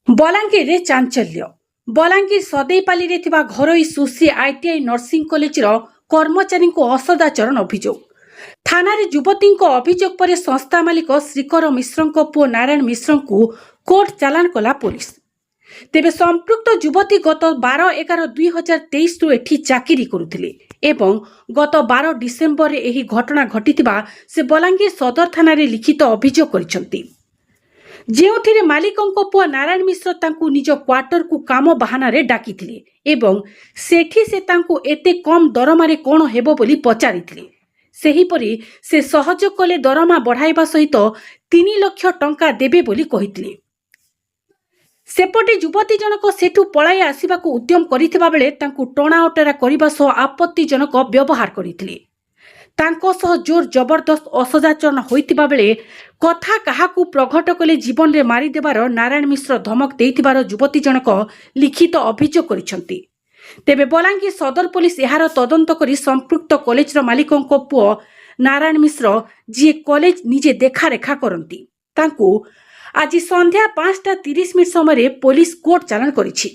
बलांगीर चांचल्य बलांगीर सदैपाली घरोई सुश्री ITI nursing कॉलेजर कर्मचारी असदाचरण अभियोग थाना युवती अभियोग पर संस्था मालिक श्रीकर मिश्र पुओ नारायण मिश्र को कोर्ट चालान कला पुलिस। तेबे संपृक्त युवती गत 12/11/2023 रु एठी चाकरी करुथिले एवं गत 12 डिसेम्बर एही घटना घटिथिबा से बलांगीर सदर थाना रे लिखित अभियोग करिसंती। जेउथिरे मालिकंको पुआ नारायण मिश्र तांकु निज क्वार्टर को काम बहाना रे डाकिथिले एवं सेठी से तांकु एते कम दरमारे कोन हेबो बोली पचारिथिले। सेहीपरि से सहयोग कले दरमा बढ़ाइबा सहित 3 लाख टंका देबे बोली कहिथिले। सेपटे युवती जनक सेठु पळाई आसिबाकु उद्यम करिथिबा बेले तांकु टणा ओटरा करिबा सो आपत्तिजनक व्यवहार करिथिले। तांको सह जोर जबरदस्त असदाचरण होइतिबा बेले कथा काहाकू प्रघट कले जीवन रे मारी देबार नारायण मिश्र धमक देइतिबार युवती जनक लिखित अभियोग करिसंती। तेबे बलांगीर सदर पुलिस एहार तदंत करी संपृक्त कॉलेजर मालिकंको पुओ नारायण मिश्र जी कॉलेज निजे देखा रेखा करंती तांकू आज संध्या 5:30 समय पुलिस कोर्ट चालान करिछि।